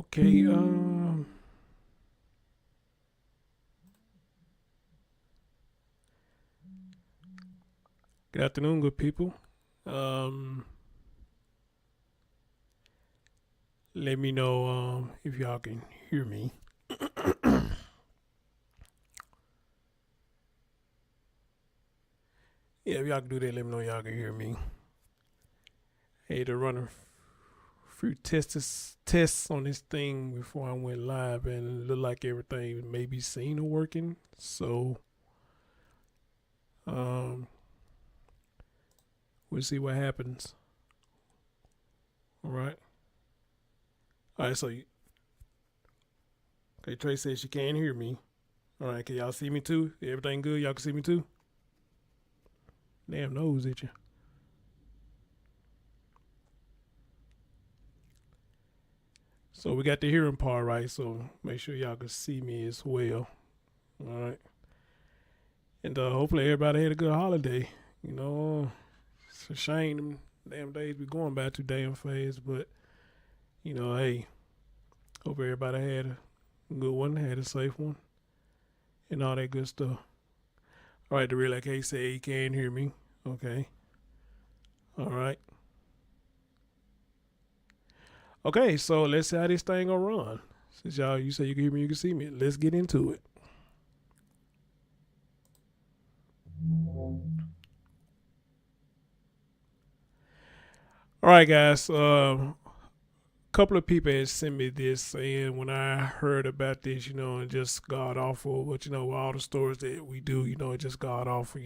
Okay. Good afternoon, good people. Um, Let me know if y'all can hear me. Yeah, if y'all can do that, let me know y'all can hear me. Hey, to run a few tests on this thing before I went live, and it looked like everything may be seen or working. So, um, we'll see what happens. All right. All right. Okay. Trey says she can't hear me. All right. Can y'all see me too? Everything good? Y'all can see me too? Damn nose at you. So we got the hearing part right. So make sure y'all can see me as well. All right. And hopefully everybody had a good holiday. You know, it's a shame them damn days be going by too damn fast. But, hey, hope everybody had a good one, had a safe one, and all that good stuff. All right, the real like said he can't hear me. Okay. All right. Okay, so let's see how this thing gonna run. Since you say you can hear me, you can see me. Let's get into it. All right, guys. Couple of people had sent me this, and when I heard about this, and just god awful. But all the stories that we do, it just god awful.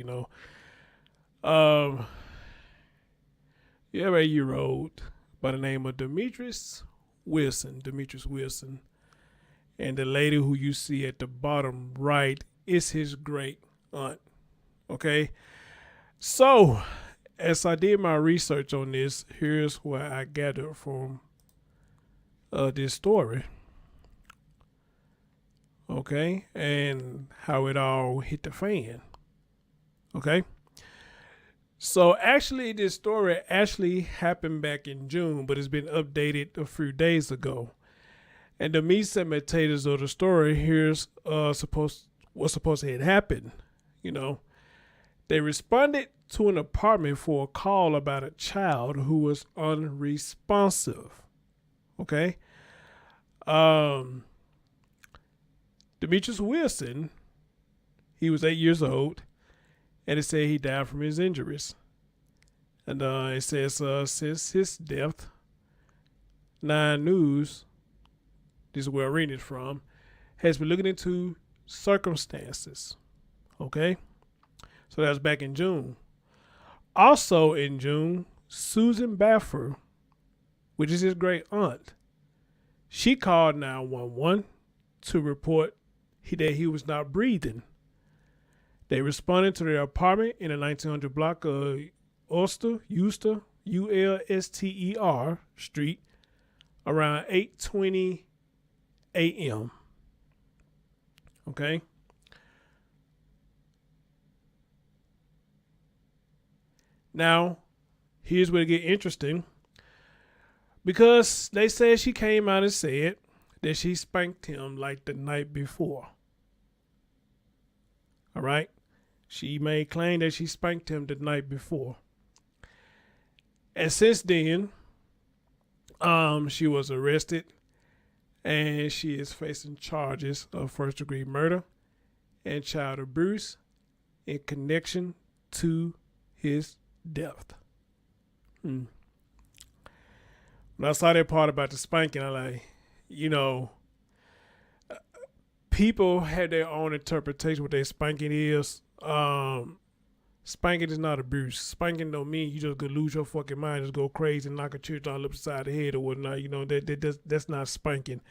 Um, you have a 8-year-old by the name of Demetrius Wilson, and the lady who you see at the bottom right is his great aunt. Okay, so as I did my research on this, here's what I gathered from this story. Okay, and how it all hit the fan. Okay, so actually, this story actually happened back in June, but it's been updated a few days ago. And the meat and potatoes of the story here's what's supposed to have happened. You know, they responded to an apartment for a call about a child who was unresponsive. Okay, um, Demetrius Wilson, he was 8 years old, and it said he died from his injuries. And it says since his death, Nine News, this is where I read it from, has been looking into circumstances. Okay, so that was back in June. Also in June, Susan Baffour, which is his great aunt, she called 911 to report that he was not breathing. They responded to their apartment in the 1900 block of Ulster, Ulster Street around 8:20 a.m. Okay. Now, here's where it get interesting. Because they said she came out and said that she spanked him like the night before. All right. She made claim that she spanked him the night before. And since then, she was arrested and she is facing charges of first degree murder and child abuse in connection to his death. When I saw that part about the spanking, I like, people have their own interpretation what their spanking is. Spanking is not abuse. Spanking don't mean you just go lose your fucking mind, just go crazy and knock a church all upside the head or whatnot. That's not spanking.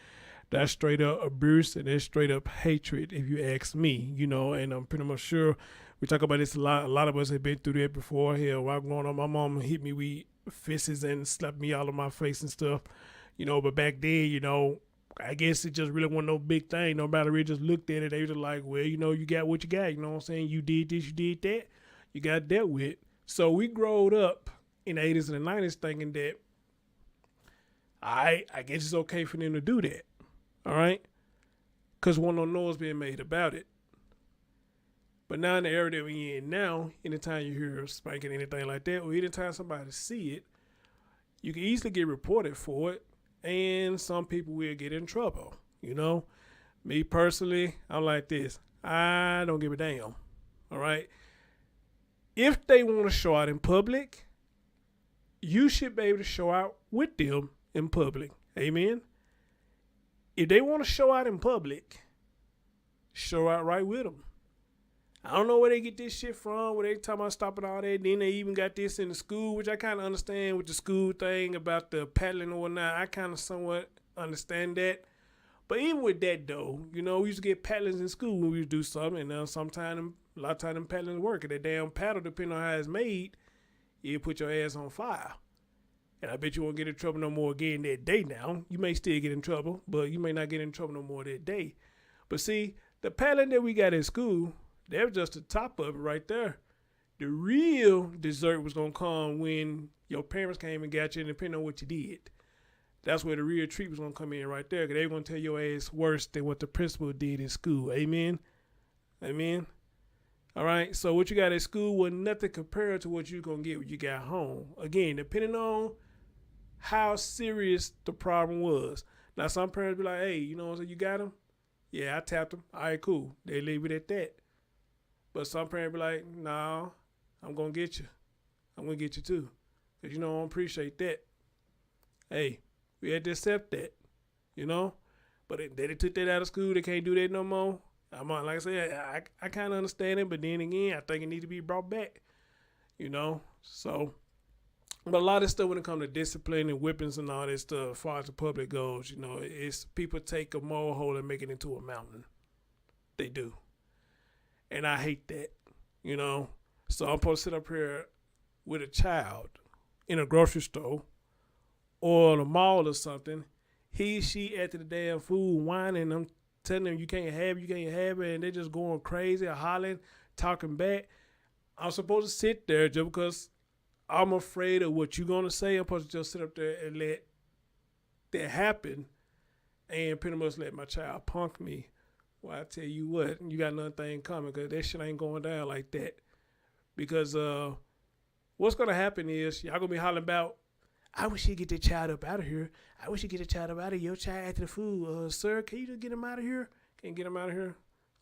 That's straight up abuse and that's straight up hatred, if you ask me. And I'm pretty much sure we talk about this a lot. A lot of us have been through that before. Hell, while growing up, my mom hit me with fists and slapped me all on my face and stuff. But back then, I guess it just really wasn't no big thing. Nobody really just looked at it. They were just like, well, you got what you got. You know what I'm saying? You did this, you did that. You got dealt with. So we growed up in the 80s and the 90s thinking that I guess it's okay for them to do that. All right? Because one no noise being made about it. But now in the area that we're in now, anytime you hear spanking anything like that, or anytime somebody see it, you can easily get reported for it, and some people will get in trouble. You know, me personally, I'm like this. I don't give a damn. All right. If they want to show out in public, you should be able to show out with them in public. Amen. If they want to show out in public, show out right with them. I don't know where they get this shit from, where they talking about stopping all that. Then they even got this in the school, which I kind of understand with the school thing about the paddling or whatnot. I kind of somewhat understand that. But even with that, though, you know, we used to get paddlings in school when we used to do something. And sometimes, a lot of times, them paddlings work. And that damn paddle, depending on how it's made, it'll put your ass on fire. And I bet you won't get in trouble no more again that day now. You may still get in trouble, but you may not get in trouble no more that day. But see, the paddling that we got in school, that was just the top of it right there. The real dessert was going to come when your parents came and got you, and depending on what you did. That's where the real treat was going to come in right there, because they were going to tell your ass worse than what the principal did in school. Amen? Amen? All right? So what you got at school was nothing compared to what you're going to get when you got home. Again, depending on how serious the problem was. Now, some parents be like, hey, you know what I'm saying? You got him? Yeah, I tapped him. All right, cool. They leave it at that. But some parents be like, nah, I'm going to get you. I'm going to get you too. Because, you know, I don't appreciate that. Hey, we had to accept that, you know. But they took that out of school. They can't do that no more. Like I said, I kind of understand it. But then again, I think it needs to be brought back, you know. So, but a lot of stuff when it comes to discipline and whippings and all that stuff, as far as the public goes, you know, it's people take a molehill and make it into a mountain. They do. And I hate that, you know. So I'm supposed to sit up here with a child in a grocery store or the mall or something. She after the damn food whining. I'm telling them you can't have it. And they're just going crazy, hollering, talking back. I'm supposed to sit there just because I'm afraid of what you're going to say. I'm supposed to just sit up there and let that happen and pretty much let my child punk me. Well, I tell you what, you got another thing coming, because that shit ain't going down like that. Because what's going to happen is y'all going to be hollering about, I wish he'd get that child up out of here. I wish he'd get the child up out of here. Your child after the food. Sir, can you just get him out of here? Can you get him out of here?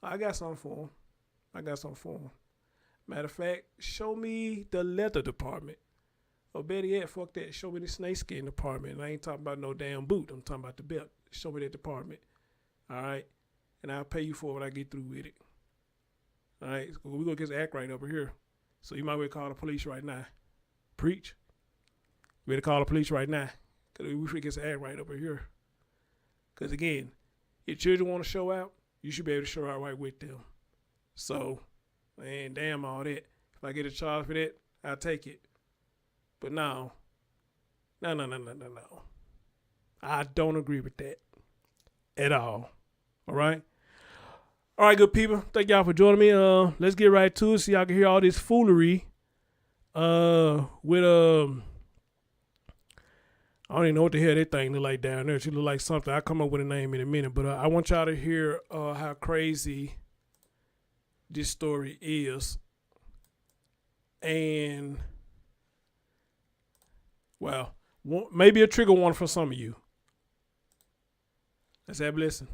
I got something for him. Matter of fact, show me the leather department. Or better yet, fuck that. Show me the snakeskin department. And I ain't talking about no damn boot. I'm talking about the belt. Show me that department. All right? And I'll pay you for it when I get through with it. All right? So we're going to get this act right over here. So you might well call the police right now. Preach. You better call the police right now. Because we should get this act right over here. Because again, if children want to show out, you should be able to show out right with them. So, man, damn all that. If I get a charge for that, I'll take it. But no. I don't agree with that at all. All right? All right, good people. Thank y'all for joining me. Let's get right to it so y'all can hear all this foolery with I don't even know what the hell that thing look like down there. She look like something. I'll come up with a name in a minute. But I want y'all to hear how crazy this story is. And, well, maybe a trigger warning for some of you. Let's have a listen.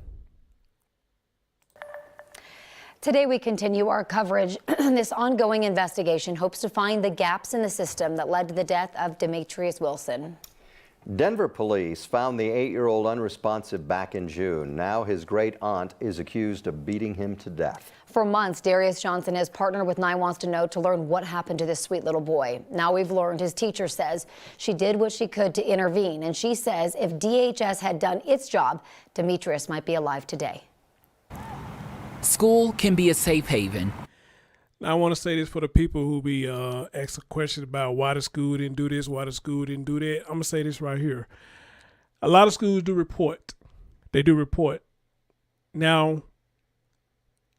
Today we continue our coverage. This ongoing investigation hopes to find the gaps in the system that led to the death of Demetrius Wilson. Denver police found the 8-year-old unresponsive back in June. Now his great aunt is accused of beating him to death. For months, Darius Johnson has partnered with 9 Wants to Know to learn what happened to this sweet little boy. Now we've learned his teacher says she did what she could to intervene, and she says if DHS had done its job, Demetrius might be alive today. School can be a safe haven. Now, I want to say this for the people who be asking questions about why the school didn't do this, why the school didn't do that. I'm going to say this right here. A lot of schools do report. They do report. Now,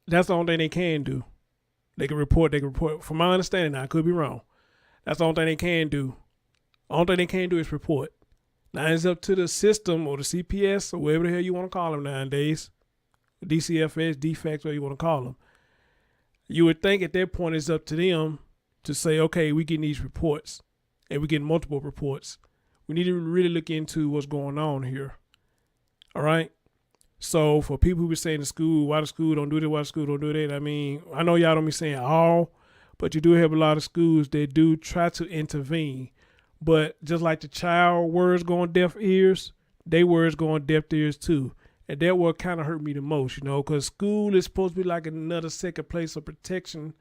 that's the only thing they can do. They can report. From my understanding, now, I could be wrong. That's the only thing they can do. The only thing they can do is report. Now it's up to the system or the CPS or whatever the hell you want to call them nowadays, DCFS, DFACS, whatever you want to call them. You would think at that point it's up to them to say, okay, we getting these reports, and we getting multiple reports. We need to really look into what's going on here. All right? So for people who be saying to school, why the school don't do this, why the school don't do that, I mean, I know y'all don't be saying all, but you do have a lot of schools that do try to intervene. But just like the child words go on deaf ears, they words go on deaf ears too. And that what kind of hurt me the most, you know, because school is supposed to be like another second place of protection,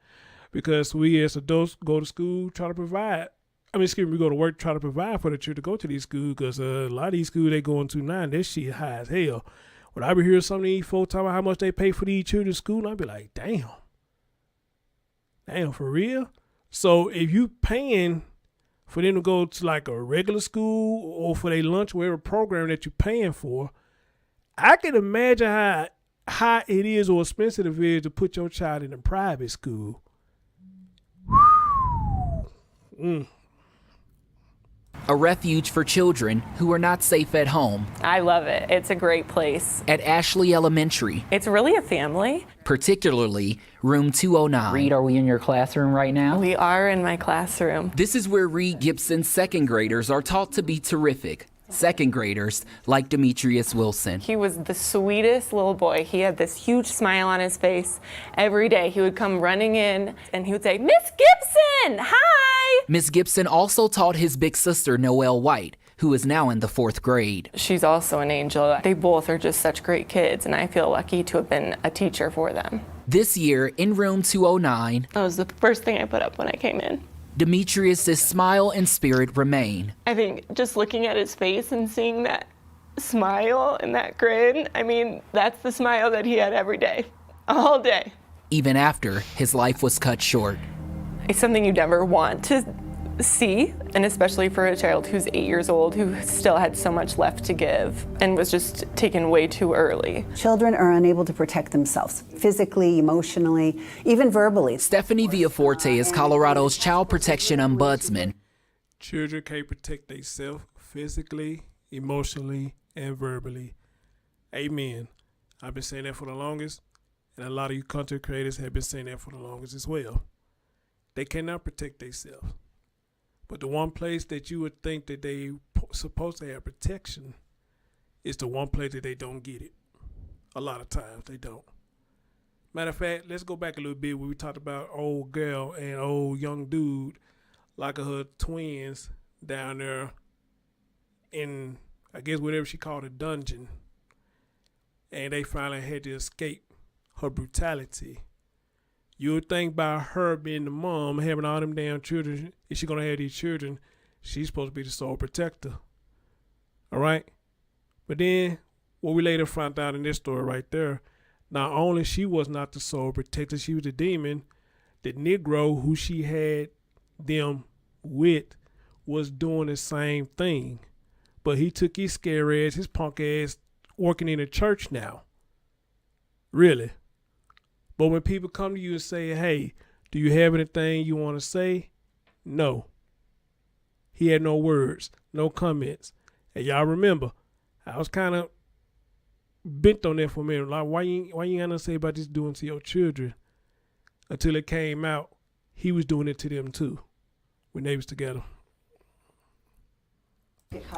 because we as adults go to school, try to provide. We go to work, try to provide for the children to go to these schools, because a lot of these schools they going to now, that shit high as hell. When I be hearing some of these folks talking about how much they pay for these children's school, I'd be like, damn, for real? So if you paying for them to go to like a regular school or for their lunch, whatever program that you're paying for, I can imagine how high it is or expensive it is to put your child in a private school. A refuge for children who are not safe at home. I love it. It's a great place. At Ashley Elementary. It's really a family. Particularly room 209. Reed, are we in your classroom right now? We are in my classroom. This is where Reed Gibson's second graders are taught to be terrific. Second graders like Demetrius Wilson. He was the sweetest little boy. He had this huge smile on his face. Every day he would come running in and he would say, "Miss Gibson, hi!" Miss Gibson also taught his big sister, Noelle White, who is now in the 4th grade. She's also an angel. They both are just such great kids, and I feel lucky to have been a teacher for them. This year, in room 209, That was the first thing I put up when I came in. Demetrius' smile and spirit remain. I think just looking at his face and seeing that smile and that grin, I mean, that's the smile that he had every day, all day. Even after his life was cut short. It's something you never want to see, and especially for a child who's 8 years old, who still had so much left to give and was just taken way too early. Children are unable to protect themselves, physically, emotionally, even verbally. Stephanie Villaforte is Colorado's child protection ombudsman. Children can't protect themselves physically, emotionally, and verbally. Amen. I've been saying that for the longest, and a lot of you content creators have been saying that for the longest as well. They cannot protect themselves. But the one place that you would think that they supposed to have protection is the one place that they don't get it. A lot of times they don't. Matter of fact, let's go back a little bit where we talked about old girl and old young dude, like her twins down there in, I guess, whatever she called a dungeon. And they finally had to escape her brutality. You would think by her being the mom, having all them damn children, if she's going to have these children, she's supposed to be the sole protector. All right? But then, what we later found out in this story right there, not only she was not the sole protector, she was the demon. The Negro who she had them with was doing the same thing. But he took his scary ass, his punk ass, working in a church now. Really. But when people come to you and say, "Hey, do you have anything you want to say?" No. He had no words, no comments. And y'all remember, I was kind of bent on that for a minute. Like, why you ain't got nothing to say about this doing to your children? Until it came out, he was doing it to them too, when they was together.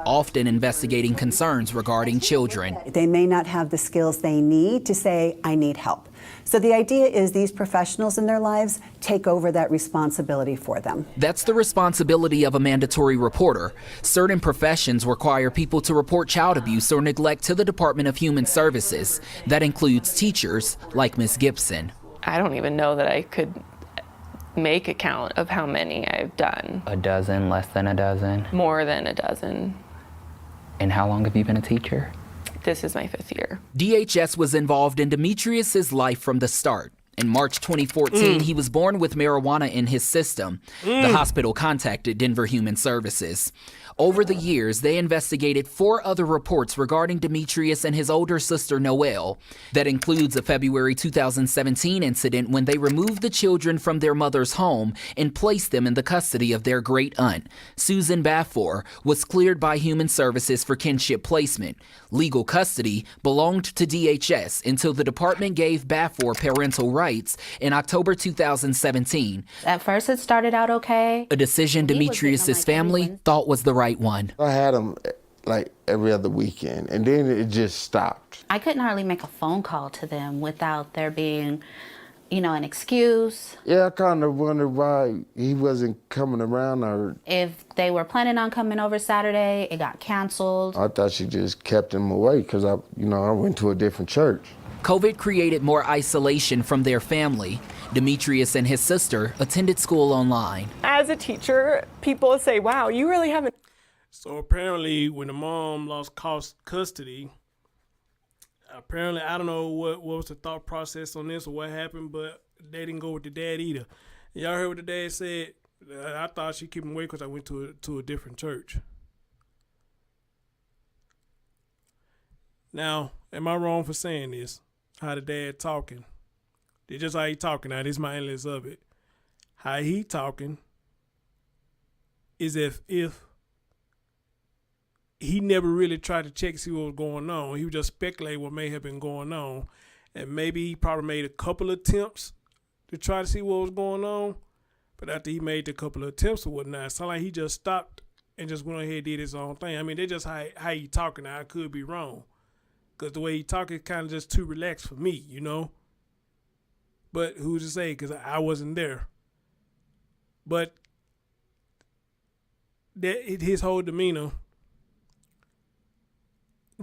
Often investigating concerns regarding children. They may not have the skills they need to say, "I need help." So the idea is these professionals in their lives take over that responsibility for them. That's the responsibility of a mandatory reporter. Certain professions require people to report child abuse or neglect to the Department of Human Services. That includes teachers like Ms. Gibson. I don't even know that I could make a count of how many I've done. A dozen, less than a dozen? More than a dozen. And how long have you been a teacher? This is my 5th year. DHS was involved in Demetrius's life from the start. In March 2014, he was born with marijuana in his system. The hospital contacted Denver Human Services. Over the years, they investigated 4 other reports regarding Demetrius and his older sister, Noelle. That includes a February 2017 incident when they removed the children from their mother's home and placed them in the custody of their great aunt. Susan Baffour was cleared by Human Services for kinship placement. Legal custody belonged to DHS until the department gave Baffour parental rights in October 2017. At first it started out okay. A decision Demetrius's family thought was the right one. I had him like every other weekend, and then it just stopped. I couldn't hardly make a phone call to them without there being, an excuse. Yeah, I kind of wondered why he wasn't coming around. Or if they were planning on coming over Saturday, it got canceled. I thought she just kept him away because I went to a different church. COVID created more isolation from their family. Demetrius and his sister attended school online. As a teacher, people say, wow, you really haven't. So apparently when the mom lost custody, apparently, I don't know what was the thought process on this or what happened, but they didn't go with the dad either. Y'all heard what the dad said? I thought she'd keep him away because I went to a different church. Now, am I wrong for saying this? How the dad talking? It's just how he talking. Now, this is my analysis of it. How he talking is if he never really tried to check to see what was going on. He was just speculating what may have been going on. And maybe he probably made a couple of attempts to try to see what was going on. But after he made a couple of attempts or whatnot, it sounded like he just stopped and just went ahead and did his own thing. I mean, that's just how he talking. Now, I could be wrong. Because the way he talking is kind of just too relaxed for me, But who's to say? Because I wasn't there. But his whole demeanor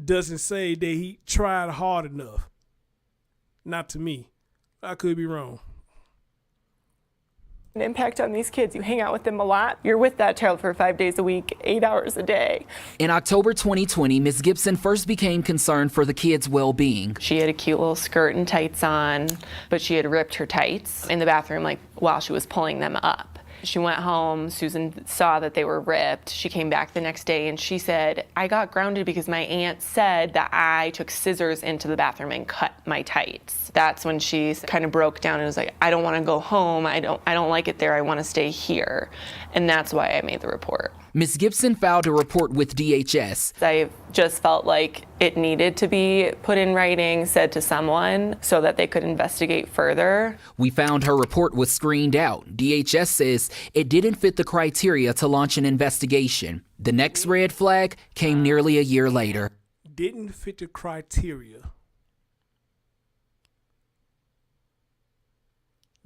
doesn't say that he tried hard enough. Not to me. I could be wrong. An impact on these kids. You hang out with them a lot. You're with that child for 5 days a week, 8 hours a day. In October 2020, Ms. Gibson first became concerned for the kids' well-being. She had a cute little skirt and tights on, but she had ripped her tights in the bathroom while she was pulling them up. She went home, Susan saw that they were ripped. She came back the next day and she said, I got grounded because my aunt said that I took scissors into the bathroom and cut my tights. That's when she kind of broke down and was like, I don't want to go home. I don't like it there. I want to stay here. And that's why I made the report. Ms. Gibson filed a report with DHS. I just felt like it needed to be put in writing, said to someone, so that they could investigate further. We found her report was screened out. DHS says it didn't fit the criteria to launch an investigation. The next red flag came nearly a year later. Didn't fit the criteria.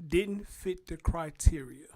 Didn't fit the criteria.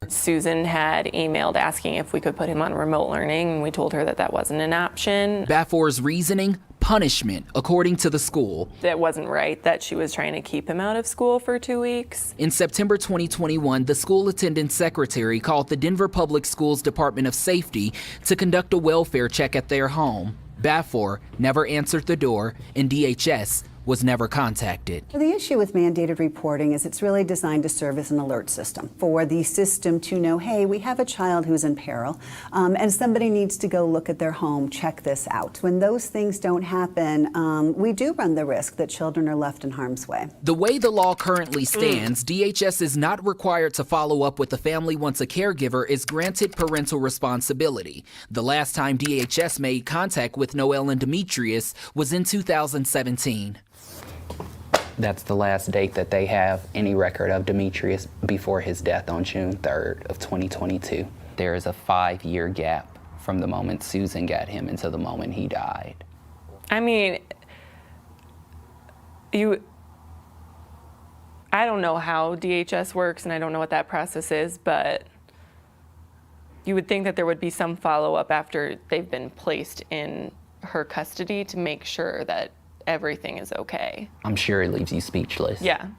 Susan had emailed asking if we could put him on remote learning, and we told her that that wasn't an option. Baffour's reasoning, punishment, according to the school. That wasn't right, that she was trying to keep him out of school for 2 weeks. In September 2021, the school attendance secretary called the Denver Public Schools Department of Safety to conduct a welfare check at their home. Baffour never answered the door, and DHS was never contacted. The issue with mandated reporting is it's really designed to serve as an alert system for the system to know, hey, we have a child who's in peril, and somebody needs to go look at their home, check this out. When those things don't happen, we do run the risk that children are left in harm's way. The way the law currently stands, DHS is not required to follow up with the family once a caregiver is granted parental responsibility. The last time DHS made contact with Noelle and Demetrius was in 2017. That's the last date that they have any record of Demetrius before his death on June 3rd of 2022. There is a 5-year gap from the moment Susan got him until the moment he died. I mean, I don't know how DHS works, and I don't know what that process is, but you would think that there would be some follow-up after they've been placed in her custody to make sure that everything is okay. I'm sure it leaves you speechless. Yeah.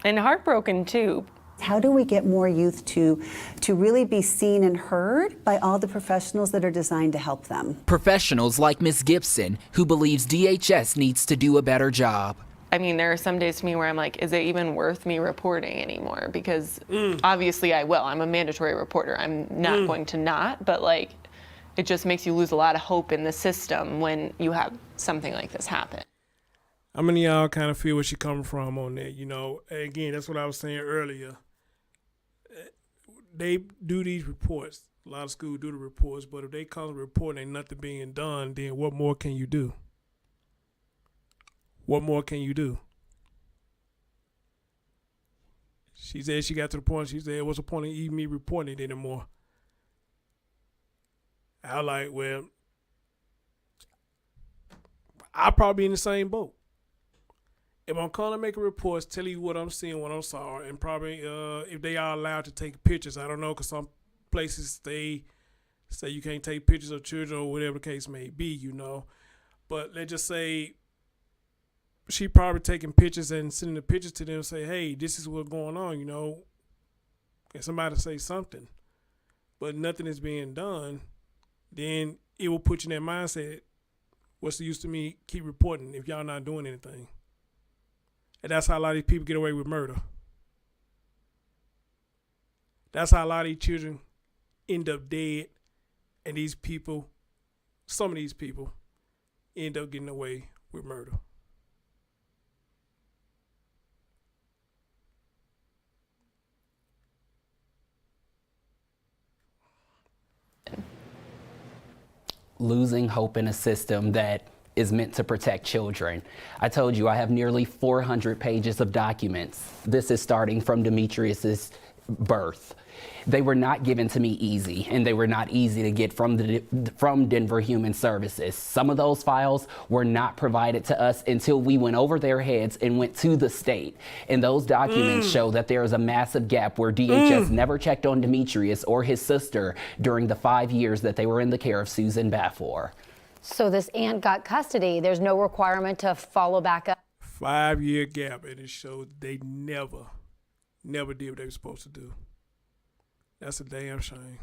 And heartbroken too. How do we get more youth to really be seen and heard by all the professionals that are designed to help them? Professionals like Ms. Gibson, who believes DHS needs to do a better job. I mean, there are some days to me where I'm like, is it even worth me reporting anymore? Because obviously I will. I'm a mandatory reporter. I'm not going to not, but like, it just makes you lose a lot of hope in the system when you have something like this happen. How many of y'all kind of feel where she coming from on that? You know, again, that's what I was saying earlier. They do these reports. A lot of schools do the reports, but if they come to report and ain't nothing being done, then what more can you do? What more can you do? She said she got to the point, she said, what's the point of even me reporting it anymore? I was like, well, I'll probably be in the same boat. If I'm calling to make a report, tell you what I'm seeing, what I saw, and probably if they are allowed to take pictures. I don't know, because some places they say you can't take pictures of children or whatever the case may be, you know. But let's just say she probably taking pictures and sending the pictures to them and say, hey, this is what's going on, you know. Can somebody say something? But nothing is being done, then it will put you in that mindset, what's the use to me keep reporting if y'all not doing anything? And that's how a lot of these people get away with murder. That's how a lot of these children end up dead. And these people, some of these people, end up getting away with murder. Losing hope in a system that is meant to protect children. I told you I have nearly 400 pages of documents. This is starting from Demetrius's birth. They were not given to me easy, and they were not easy to get from Denver Human Services. Some of those files were not provided to us until we went over their heads and went to the state. And those documents show that there is a massive gap where DHS never checked on Demetrius or his sister during the 5 years that they were in the care of Susan Baffour. So this aunt got custody. There's no requirement to follow back up. 5-year gap, and it shows they never did what they were supposed to do. That's a damn shame.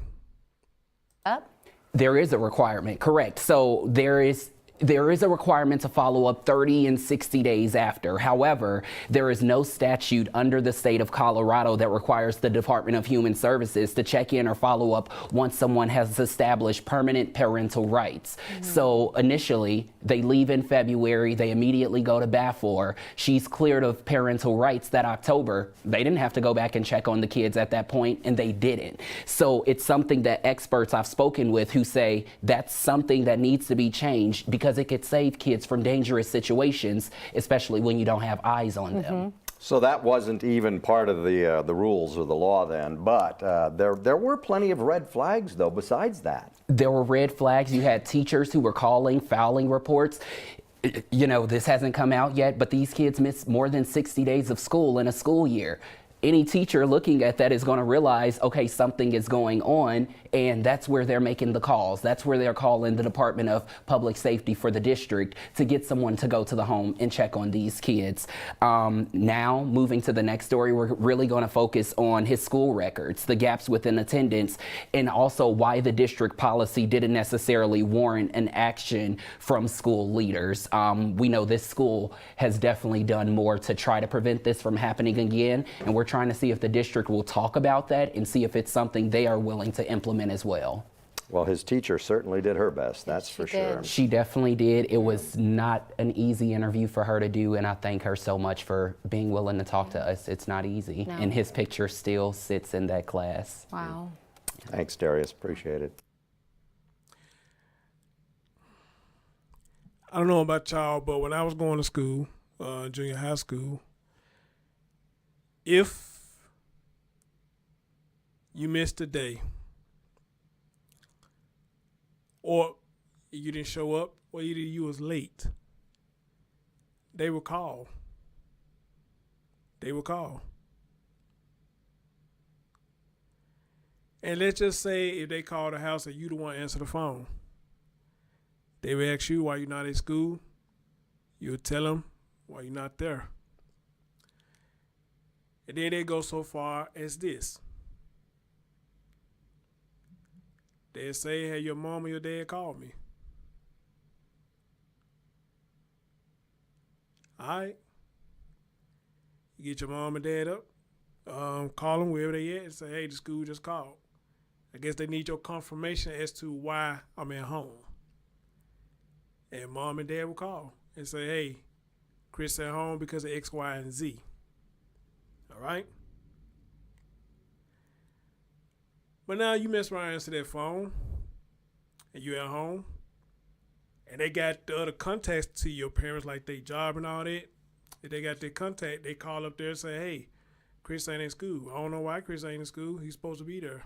Up? There is a requirement, correct. So there is a requirement to follow up 30 and 60 days after. However, there is no statute under the state of Colorado that requires the Department of Human Services to check in or follow up once someone has established permanent parental rights. So initially, they leave in February, they immediately go to Baffour. She's cleared of parental rights that October. They didn't have to go back and check on the kids at that point, and they didn't. So it's something that experts I've spoken with who say that's something that needs to be changed because it could save kids from dangerous situations, especially when you don't have eyes on them. So that wasn't even part of the rules or the law then, but there were plenty of red flags though besides that. There were red flags. You had teachers who were calling fouling reports. You know, this hasn't come out yet, but these kids miss more than 60 days of school in a school year. Any teacher looking at that is going to realize, okay, something is going on, and that's where they're making the calls. That's where they're calling the Department of Public Safety for the district to get someone to go to the home and check on these kids. Now, moving to the next story, we're really going to focus on his school records, the gaps within attendance, and also why the district policy didn't necessarily warrant an action from school leaders. We know this school has definitely done more to try to prevent this from happening again, and we're trying to see if the district will talk about that and see if it's something they are willing to implement as well. Well, his teacher certainly did her best, that's for sure. She definitely did. It was not an easy interview for her to do, and I thank her so much for being willing to talk to us. It's not easy. No. And his picture still sits in that class. Wow. Thanks, Darius, appreciate it. I don't know about y'all, but when I was going to school, junior high school, if you missed a day or you didn't show up or either you was late, they would call. They would call. And let's just say if they call the house and you the one answer the phone, they would ask you why you're not at school. You would tell them why you're not there. And then they go so far as this. They say, hey, your mom or your dad called me. All right. You get your mom and dad up, call them wherever they at and say, hey, the school just called. I guess they need your confirmation as to why I'm at home. And mom and dad will call and say, hey, Chris at home because of X, Y, and Z. All right? But now you mess around and answer that phone, and you at home, and they got the other contacts to your parents, like their job and all that. If they got their contact, they call up there and say, hey, Chris ain't in school. I don't know why Chris ain't in school. He's supposed to be there.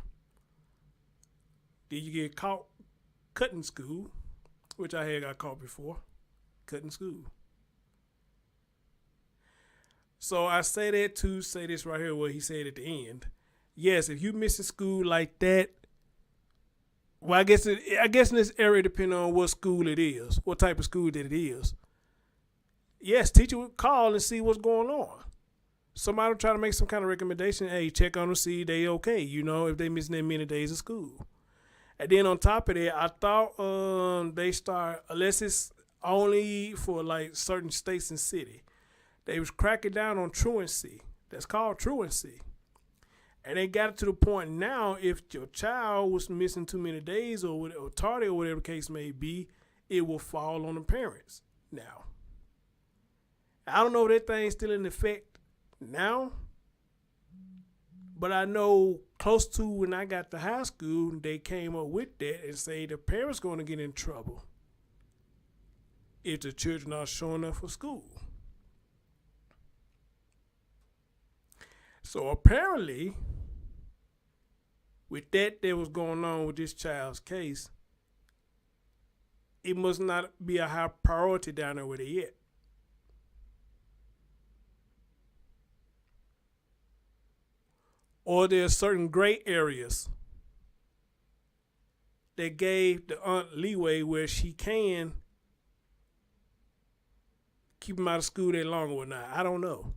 Did you get caught cutting school, which I had got caught before, cutting school. So I say that to say this right here, what he said at the end. Yes, if you miss a school like that, well, I guess in this area, depending on what school it is, what type of school that it is. Yes, teacher would call and see what's going on. Somebody will try to make some kind of recommendation. Hey, check on them, see they okay. You know, if they missing that many days of school. And then on top of that, I thought they start, unless it's only for like certain states and city, they was cracking down on truancy. That's called truancy. And they got it to the point now, if your child was missing too many days or tardy or whatever the case may be, it will fall on the parents now. I don't know if that thing's still in effect now, but I know close to when I got to high school, they came up with that and say the parents going to get in trouble if the children are showing up for school. So apparently, with that was going on with this child's case, it must not be a high priority down there where they at. Or there's certain gray areas that gave the aunt leeway where she can keep them out of school that long or whatnot. I don't know.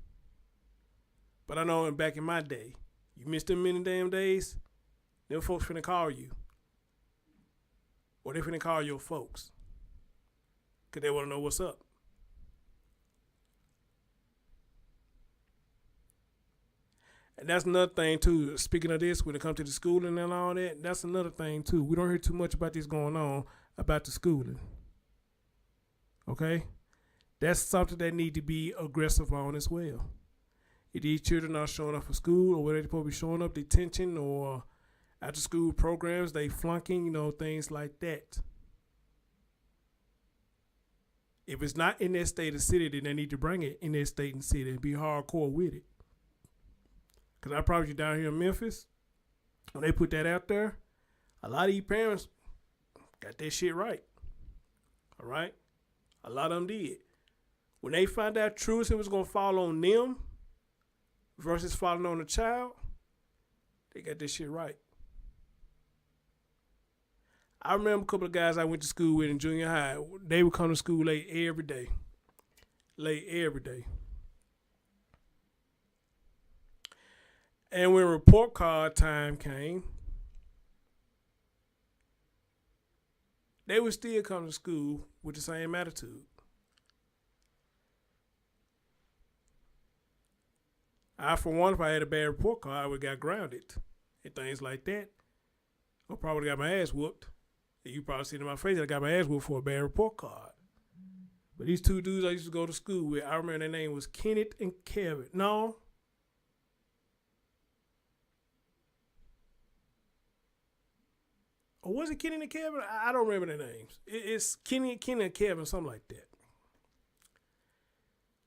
But I know back in my day, you missed them many damn days, them folks finna call you. Or they finna call your folks. Because they want to know what's up. And that's another thing, too. Speaking of this, when it comes to the schooling and all that, that's another thing, too. We don't hear too much about this going on, about the schooling. Okay? That's something that need to be aggressive on as well. If these children are showing up for school or where they're supposed to be showing up, detention or after school programs, they flunking, things like that. If it's not in their state or city, then they need to bring it in their state and city and be hardcore with it. Because I promise you down here in Memphis, when they put that out there, a lot of you parents got that shit right. All right? A lot of them did. When they found out truancy was going to fall on them versus falling on the child, they got this shit right. I remember a couple of guys I went to school with in junior high. They would come to school late every day. Late every day. And when report card time came, they would still come to school with the same attitude. I, for one, if I had a bad report card, I would have got grounded and things like that. I probably got my ass whooped. You probably seen in my face, I got my ass whooped for a bad report card. But these two dudes I used to go to school with, I remember their name was Kenneth and Kevin. No. Or was it Kenny and Kevin? I don't remember their names. It's Kenny and Kevin, something like that.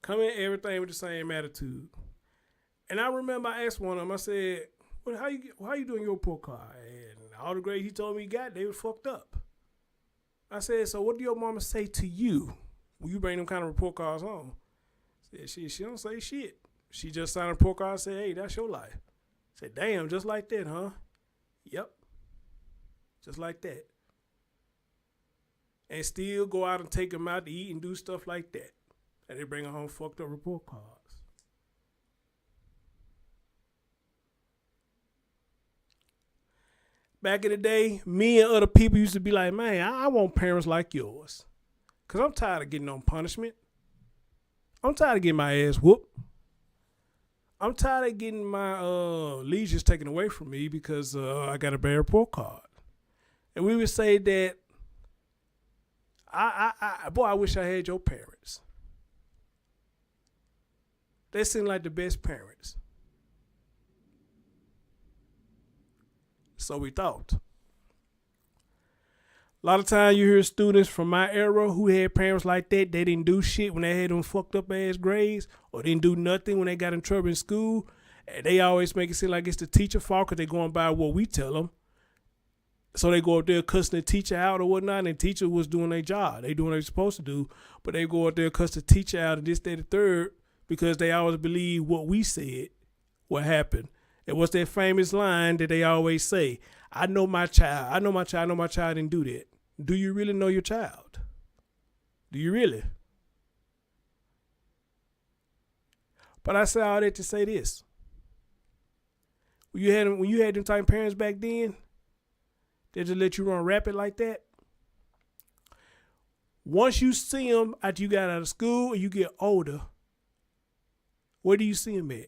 Come in everything with the same attitude. And I remember I asked one of them, I said, well, how you doing your report card? And all the grades he told me he got, they were fucked up. I said, so what do your mama say to you when you bring them kind of report cards home? Said, she don't say shit. She just signed a report card and said, hey, that's your life. I said, damn, just like that, huh? Yep. Just like that. And still go out and take them out to eat and do stuff like that. And they bring home fucked up report cards. Back in the day, me and other people used to be like, man, I want parents like yours. Because I'm tired of getting on punishment. I'm tired of getting my ass whooped. I'm tired of getting my leisures taken away from me because I got a bad report card. And we would say that, I wish I had your parents. They seem like the best parents. So we thought. A lot of times you hear students from my era who had parents like that. They didn't do shit when they had them fucked up ass grades, or didn't do nothing when they got in trouble in school. And they always make it seem like it's the teacher's fault because they going by what we tell them. So they go up there cussing the teacher out or whatnot, and the teacher was doing their job. They doing what they're supposed to do, but they go up there cuss the teacher out and this, that, the third, because they always believe what we said, what happened. And what's that famous line that they always say? I know my child. I know my child. I know my child didn't do that. Do you really know your child? Do you really? But I say all that to say this. When you had them type of parents back then, they just let you run rapid like that. Once you see them after you got out of school and you get older, where do you see them at?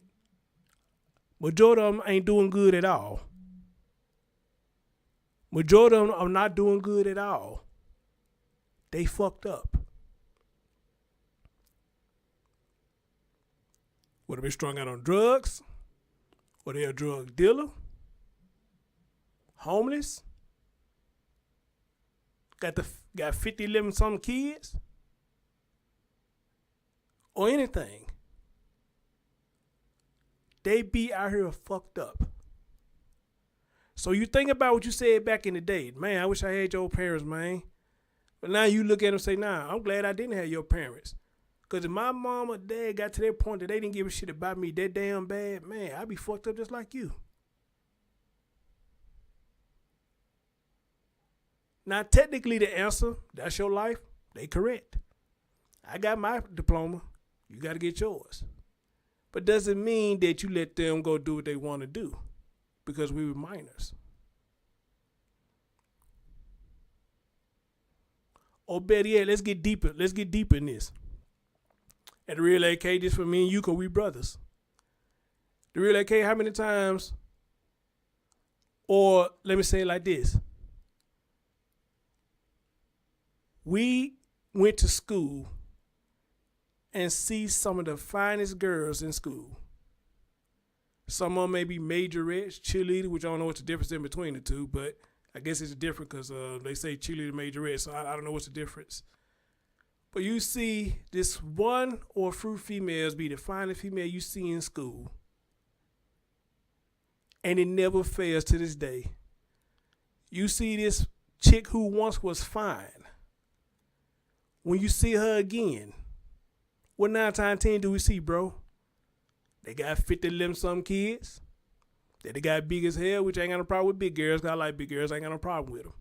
Majority of them ain't doing good at all. Majority of them are not doing good at all. They fucked up. Whether they're strung out on drugs, or they're a drug dealer, homeless, got 50, 11 some kids, or anything. They be out here fucked up. So you think about what you said back in the day. Man, I wish I had your parents, man. But now you look at them and say, nah, I'm glad I didn't have your parents. Because if my mom or dad got to that point that they didn't give a shit about me that damn bad, man, I'd be fucked up just like you. Now, technically the answer, that's your life, they correct. I got my diploma. You got to get yours. But doesn't mean that you let them go do what they want to do because we were minors. Or better yet, let's get deeper. Let's get deeper in this. At the Real AK, this for me and you because we brothers. The Real AK, how many times, or let me say it like this. We went to school and see some of the finest girls in school. Some of them may be majorettes, cheerleader, which I don't know what's the difference in between the two, but I guess it's different because they say cheerleader, majorette, so I don't know what's the difference. But you see this one or few females be the finest female you see in school. And it never fails to this day. You see this chick who once was fine. When you see her again, what 9 times 10 do we see, bro? They got 50, 11 some kids. They got big as hell, which I ain't got no problem with big girls. I like big girls. I ain't got no problem with them.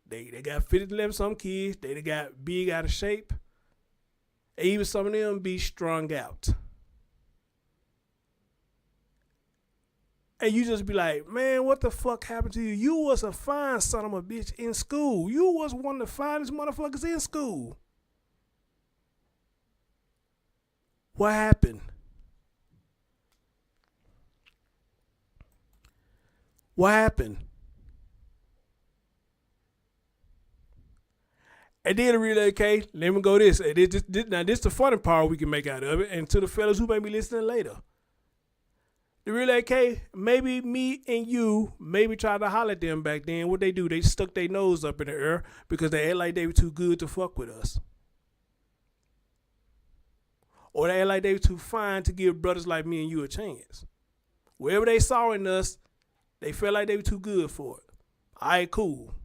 They got 50, 11 some kids. They got big out of shape. And even some of them be strung out. And you just be like, man, what the fuck happened to you? You was a fine son of a bitch in school. You was one of the finest motherfuckers in school. What happened? What happened? And then really, okay, let me go this. Now, this is the funny part we can make out of it. And to the fellas who may be listening later. The real AK, maybe me and you maybe tried to holler at them back then. What they do, they stuck their nose up in the air because they act like they were too good to fuck with us. Or they act like they were too fine to give brothers like me and you a chance. Wherever they saw in us, they felt like they were too good for it. All right, cool.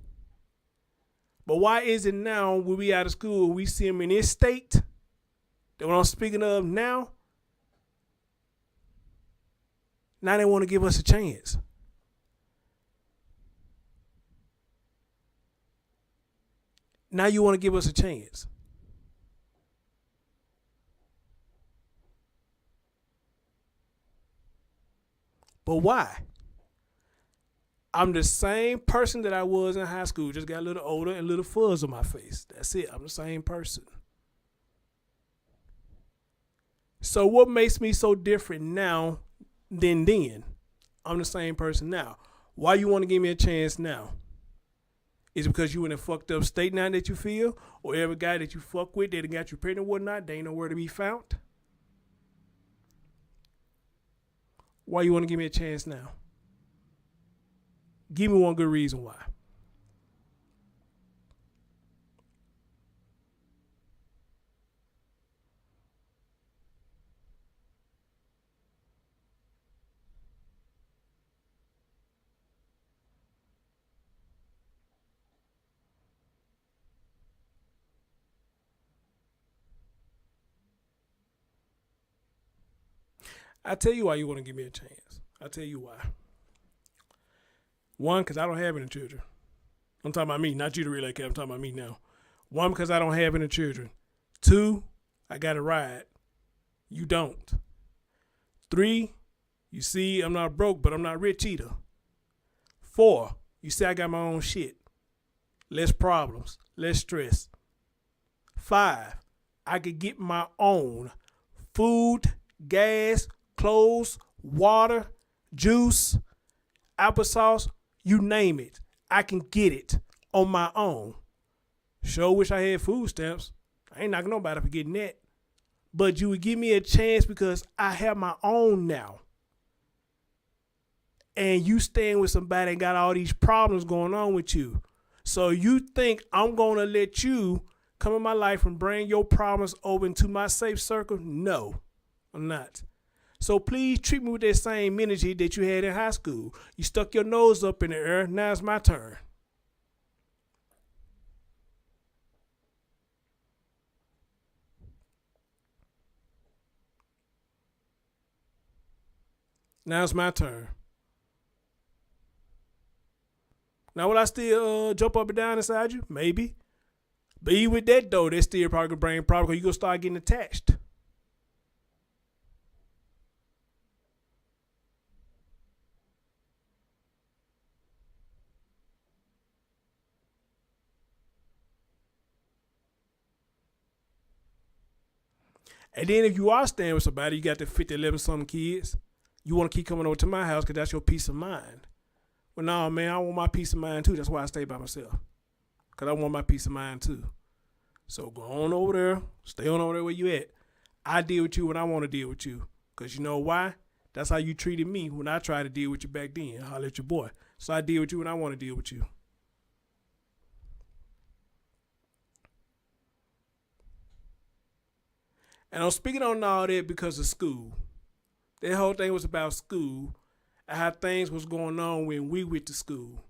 But why is it now when we out of school, we see them in this state, that what I'm speaking of now they want to give us a chance. Now you want to give us a chance. But why? I'm the same person that I was in high school, just got a little older and a little fuzz on my face. That's it. I'm the same person. So what makes me so different now than then? I'm the same person now. Why you want to give me a chance now? Is it because you in a fucked up state now that you feel? Or every guy that you fuck with that got you pregnant or whatnot, they ain't nowhere to be found? Why you want to give me a chance now? Give me one good reason why. I tell you why you want to give me a chance. I tell you why. One, because I don't have any children. I'm talking about me, not you to relocate. I'm talking about me now. One, because I don't have any children. Two, I got a ride. You don't. Three, you see I'm not broke, but I'm not rich either. Four, you see I got my own shit. Less problems, less stress. Five, I could get my own food, gas, clothes, water, juice, applesauce, you name it. I can get it on my own. Sure wish I had food stamps. I ain't knocking nobody for getting that. But you would give me a chance because I have my own now. And you staying with somebody and got all these problems going on with you. So you think I'm going to let you come in my life and bring your problems over into my safe circle? No, I'm not. So please treat me with that same energy that you had in high school. You stuck your nose up in the air. Now it's my turn. Now it's my turn. Now will I still jump up and down inside you? Maybe. But even with that though, that's still probably gonna bring problems because you're gonna start getting attached. And then if you are staying with somebody, you got the 50, 11-something kids, you want to keep coming over to my house because that's your peace of mind. Well, no, man, I want my peace of mind too. That's why I stay by myself. Because I want my peace of mind too. So go on over there. Stay on over there where you at. I deal with you when I want to deal with you. Because you know why? That's how you treated me when I tried to deal with you back then. Holler at your boy. So I deal with you when I want to deal with you. And I'm speaking on all that because of school. That whole thing was about school and how things was going on when we went to school.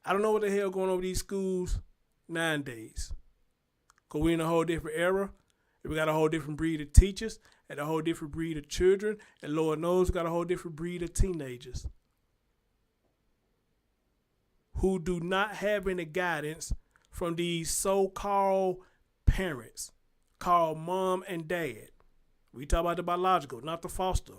I don't know what the hell going on with these schools nowadays. Because we're in a whole different era. We got a whole different breed of teachers and a whole different breed of children. And Lord knows we got a whole different breed of teenagers who do not have any guidance from these so-called parents called mom and dad. We talk about the biological, not the foster.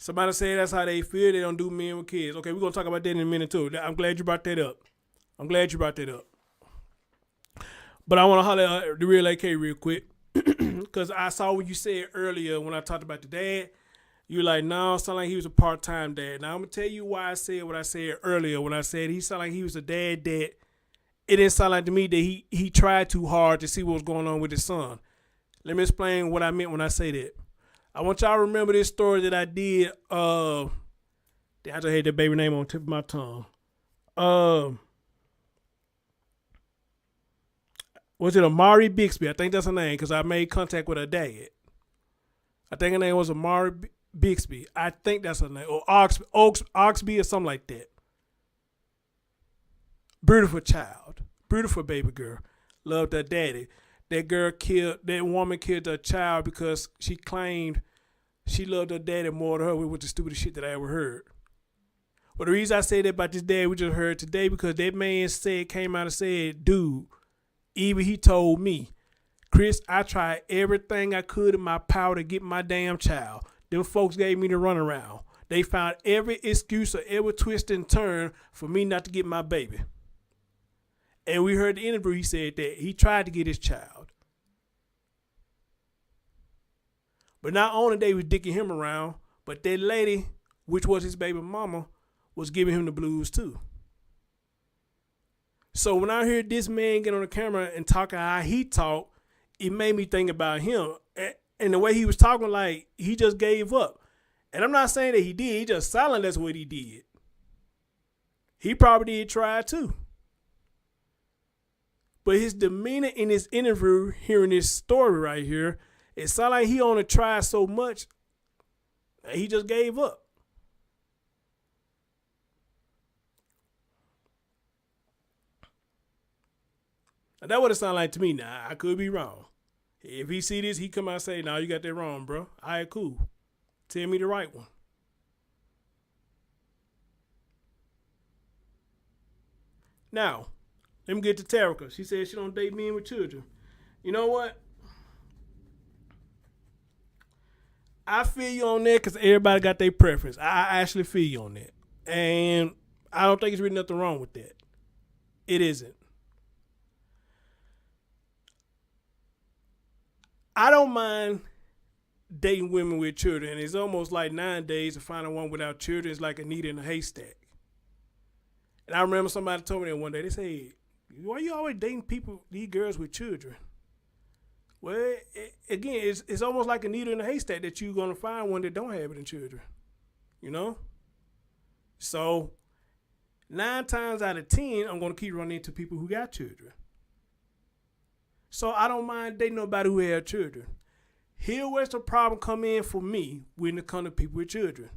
Somebody say that's how they feel. They don't do men with kids. Okay, we're going to talk about that in a minute too. I'm glad you brought that up. But I want to holler at the real AK real quick. Because I saw what you said earlier when I talked about the dad. You were like, no, it sounded like he was a part-time dad. Now, I'm going to tell you why I said what I said earlier when I said he sounded like he was a dad that it didn't sound like to me that he tried too hard to see what was going on with his son. Let me explain what I meant when I say that. I want y'all to remember this story that I did. I just had that baby name on the tip of my tongue. Was it Amari Bixby? I think that's her name because I made contact with her dad. I think her name was Amari Bixby. I think that's her name. Or Oxby or something like that. Beautiful child. Beautiful baby girl. Loved her daddy. That woman killed her child because she claimed she loved her daddy more than her, which was the stupidest shit that I ever heard. But the reason I say that about this dad we just heard today, because that man came out and said, dude, even he told me, Chris, I tried everything I could in my power to get my damn child. Them folks gave me the runaround. They found every excuse or every twist and turn for me not to get my baby. And we heard the interview, he said that he tried to get his child. But not only they was dicking him around, but that lady, which was his baby mama, was giving him the blues too. So when I heard this man get on the camera and talk how he talked, it made me think about him. And the way he was talking, like he just gave up. And I'm not saying that he did. He just silent. That's what he did. He probably did try too. But his demeanor in this interview, hearing this story right here, it sounded like he only tried so much that he just gave up. And that's what it sounded like to me. Now, I could be wrong. If he see this, he come out and say, "No, you got that wrong, bro. All right, cool. Tell me the right one." Now, let me get to Terica. She said she don't date men with children. You know what? I feel you on that because everybody got their preference. I actually feel you on that. And I don't think there's really nothing wrong with that. It isn't. I don't mind dating women with children. It's almost like nowadays to find a one without children is like a needle in a haystack. And I remember somebody told me that one day. They said, "Why you always dating people, these girls with children?" Well, again, it's almost like a needle in a haystack that you're going to find one that don't have any children. You know? So 9 times out of 10, I'm going to keep running into people who got children. So I don't mind dating nobody who has children. Here where's the problem come in for me when it comes to people with children.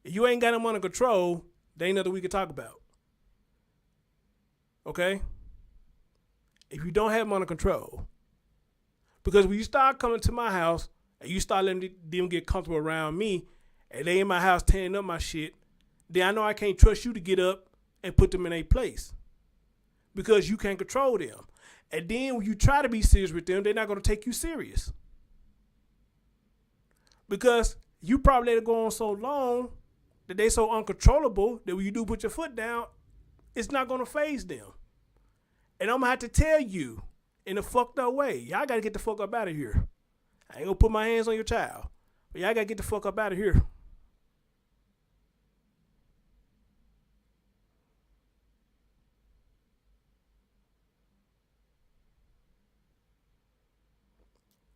If you ain't got them under control, there ain't nothing we can talk about. Okay? If you don't have them under control. Because when you start coming to my house and you start letting them get comfortable around me and they in my house tearing up my shit, then I know I can't trust you to get up and put them in a place. Because you can't control them. And then when you try to be serious with them, they're not going to take you serious. Because you probably let it go on so long that they're so uncontrollable that when you do put your foot down, it's not going to faze them. And I'm going to have to tell you in a fucked up way, y'all got to get the fuck up out of here. I ain't going to put my hands on your child, but y'all got to get the fuck up out of here.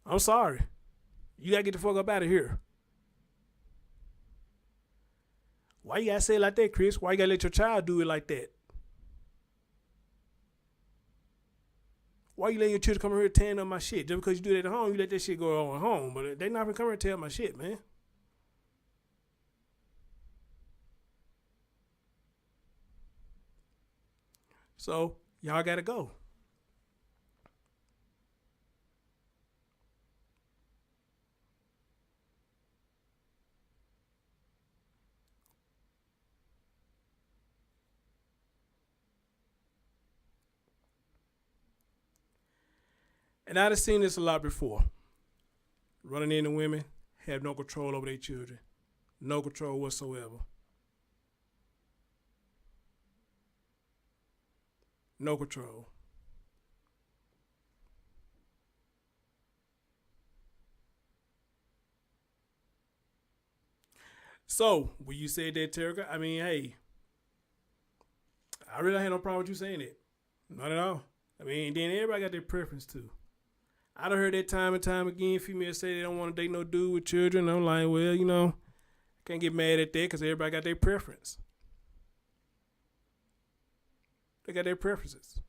I'm sorry. You got to get the fuck up out of here. Why you got to say it like that, Chris? Why you got to let your child do it like that? Why you letting your children come here tearing up my shit? Just because you do that at home, you let that shit go on at home. But they not even come here and tear up my shit, man. So, y'all got to go. And I've seen this a lot before. Running into women, have no control over their children. No control whatsoever. No control. So, when you said that, Terica, I mean, hey, I really had no problem with you saying it. Not at all. I mean, then everybody got their preference too. I done heard that time and time again. Females say they don't want to date no dude with children. I'm like, well, you know, can't get mad at that because everybody got their preference. They got their preferences.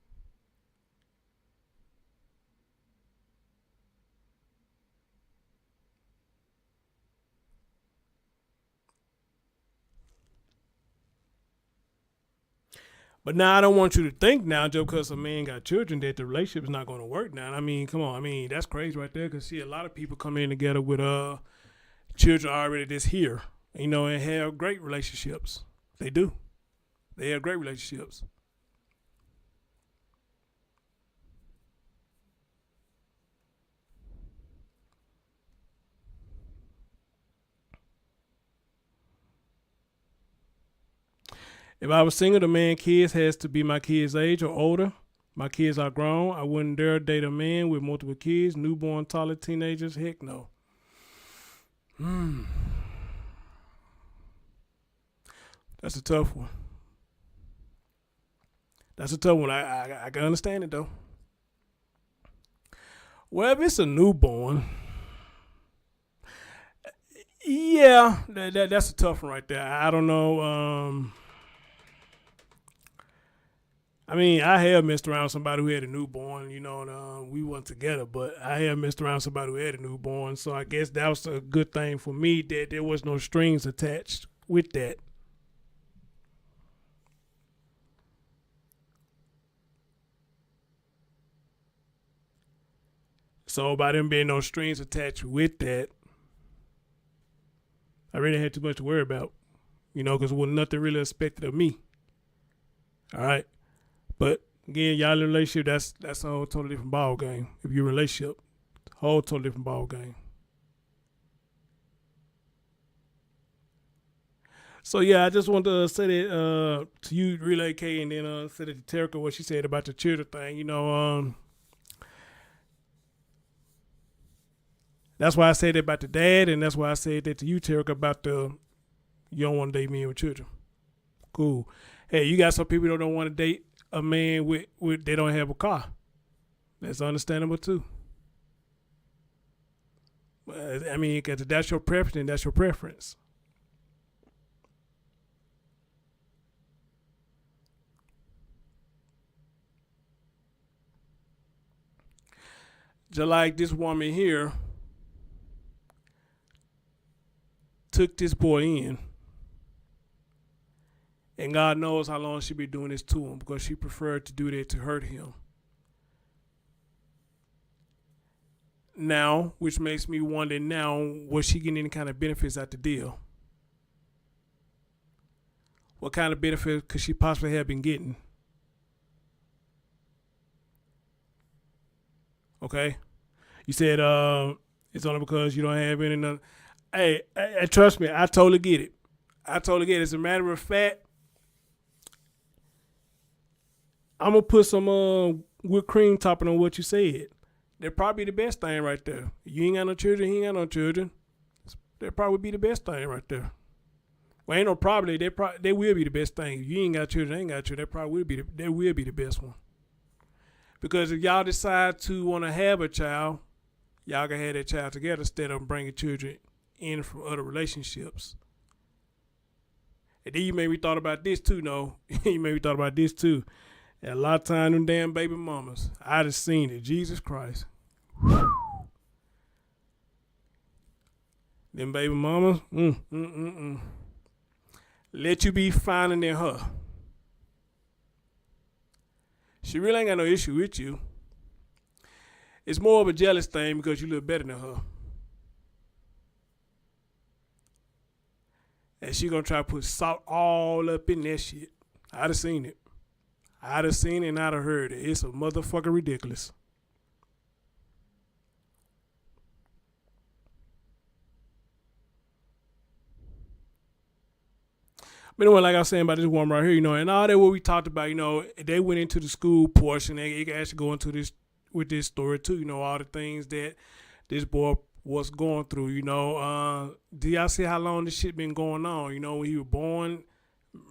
But now I don't want you to think now just because a man got children that the relationship is not going to work now. I mean, come on. I mean, that's crazy right there because see a lot of people come in together with children already that's here, you know, and have great relationships. They do. They have great relationships. If I was single, the man kids has to be my kids' age or older. My kids are grown. I wouldn't dare date a man with multiple kids, newborn, toddler, teenagers. Heck no. That's a tough one. That's a tough one. I can understand it though. Well, if it's a newborn, yeah, that's a tough one right there. I don't know. I mean, I have messed around with somebody who had a newborn, you know, and we weren't together, but I have messed around with somebody who had a newborn. So I guess that was a good thing for me that there was no strings attached with that. So by them being no strings attached with that, I really had too much to worry about, you know, because there was nothing really expected of me. All right. But again, y'all in a relationship, that's a whole totally different ball game. If you're in a relationship, whole totally different ball game. So yeah, I just want to say that to you, Relay K, and then say that to Terica what she said about the children thing. You know, that's why I said that about the dad, and that's why I said that to you, Terica, about the you don't want to date men with children. Cool. Hey, you got some people that don't want to date a man with they don't have a car. That's understandable too. I mean, because that's your preference, and that's your preference. Just like this woman here took this boy in, and God knows how long she been doing this to him because she preferred to do that to hurt him. Now, which makes me wonder now, was she getting any kind of benefits out the deal? What kind of benefits could she possibly have been getting? Okay? You said it's only because you don't have any. Hey, trust me, I totally get it. I totally get it. As a matter of fact, I'm going to put some whipped cream topping on what you said. They're probably the best thing right there. You ain't got no children, he ain't got no children. They'll probably be the best thing right there. Well, ain't no probably. They will be the best thing. If you ain't got children, ain't got children, they will be the best one. Because if y'all decide to want to have a child, y'all can have that child together instead of bringing children in from other relationships. And then you maybe thought about this too, no? You maybe thought about this too. And a lot of times, them damn baby mamas, I just seen it. Jesus Christ. Them baby mamas, let you be finer than her. She really ain't got no issue with you. It's more of a jealous thing because you look better than her. And she gonna try to put salt all up in that shit. I done seen it. I done seen it and I done heard it. It's a motherfucker ridiculous. But anyway, like I was saying about this woman right here, you know, and all that what we talked about, you know, they went into the school portion. They can actually go into this with this story too, you know, all the things that this boy was going through, you know. Do y'all see how long this shit been going on? You know, when he was born,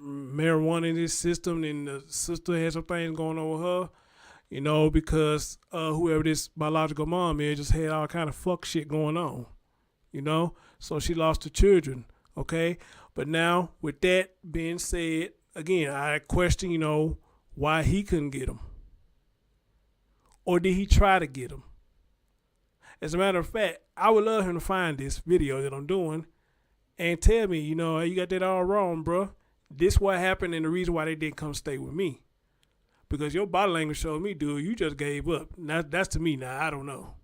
marijuana in his system, and the sister had some things going on with her, you know, because whoever this biological mom is just had all kind of fuck shit going on, you know. So she lost her children, okay. But now, with that being said, again, I question, you know, why he couldn't get them, or did he try to get them? As a matter of fact, I would love him to find this video that I'm doing and tell me, you know, you got that all wrong, bro. This what happened and the reason why they didn't come stay with me. Because your body language showed me, dude, you just gave up. Now, that's to me now. I don't know.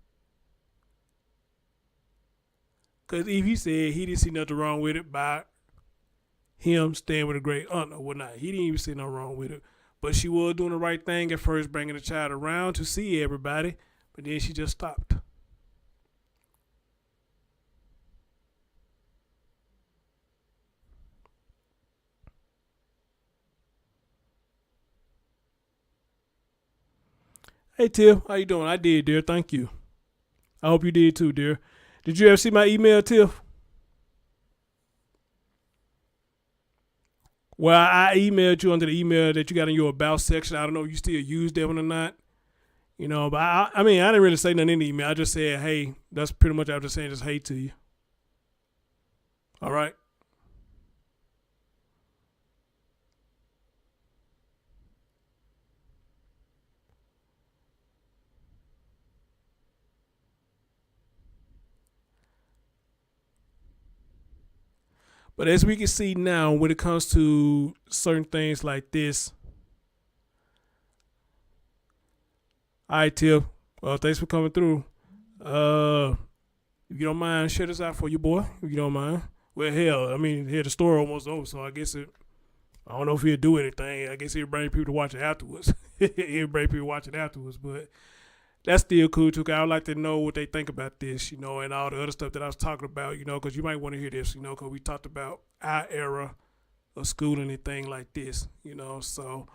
Because if he said he didn't see nothing wrong with it by him staying with a great aunt or whatnot. He didn't even see no wrong with it. But she was doing the right thing at first, bringing the child around to see everybody. But then she just stopped. Hey, Tiff, how you doing? I did, dear. Thank you. I hope you did too, dear. Did you ever see my email, Tiff? Well, I emailed you under the email that you got in your about section. I don't know if you still use that one or not. You know, but I mean, I didn't really say nothing in the email. I just said, hey, that's pretty much what I was just saying, just hey to you. All right. But as we can see now, when it comes to certain things like this, all right, Tiff. Well, thanks for coming through. If you don't mind, share this out for you, boy. If you don't mind. Well, hell, I mean, the store almost over, so I guess I don't know if he'll do anything. I guess he'll bring people to watch it afterwards. He'll bring people to watch it afterwards, but that's still cool too. Cause I would like to know what they think about this, you know, and all the other stuff that I was talking about, you know, because you might want to hear this, you know, because we talked about our era of school and anything like this, you know. So,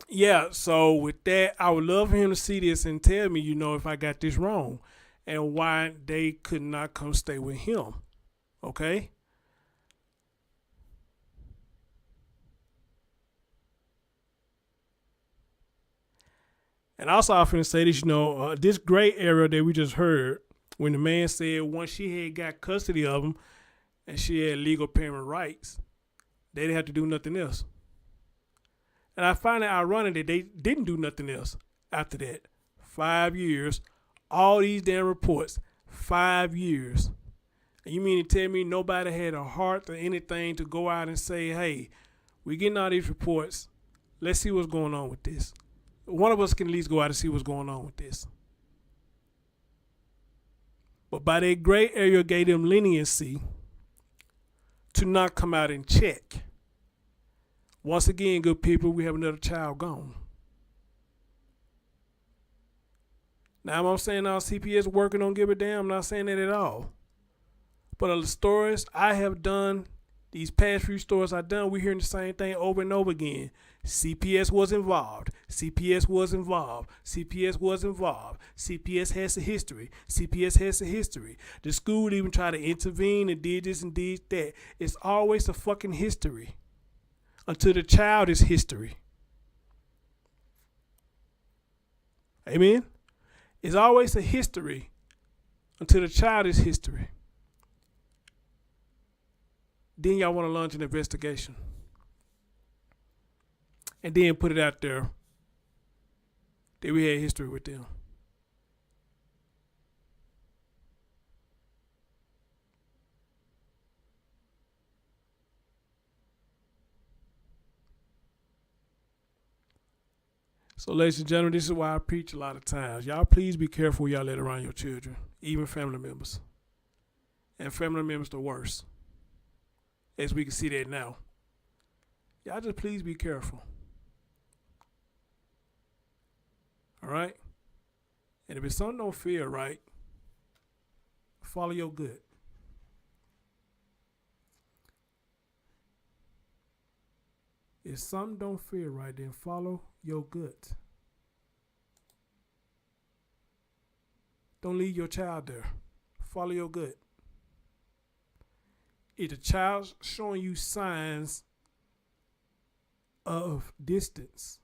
yeah. So with that, I would love for him to see this and tell me, you know, if I got this wrong and why they could not come stay with him. Okay. And also, I'm finna say this, you know, this gray area that we just heard, when the man said once she had got custody of him and she had legal parent rights, they didn't have to do nothing else. And I find it ironic that they didn't do nothing else after that. 5 years, all these damn reports, 5 years. And you mean to tell me nobody had a heart or anything to go out and say, hey, we're getting all these reports. Let's see what's going on with this. One of us can at least go out and see what's going on with this. But by that gray area gave them leniency to not come out and check. Once again, good people, we have another child gone. Now, I'm saying all CPS working don't give a damn. I'm not saying that at all. But of the stories I have done, these past few stories I've done, we're hearing the same thing over and over again. CPS was involved. CPS was involved. CPS was involved. CPS has a history. CPS has a history. The school even tried to intervene and did this and did that. It's always a fucking history until the child is history. Amen? It's always a history until the child is history. Then y'all want to launch an investigation. And then put it out there that we had history with them. So, ladies and gentlemen, this is why I preach a lot of times. Y'all please be careful who y'all let around your children, even family members. And family members the worst. As we can see that now. Y'all just please be careful. All right? And if it's something don't feel right, follow your gut. If something don't feel right, then follow your gut. Don't leave your child there. Follow your gut. If the child's showing you signs of distance,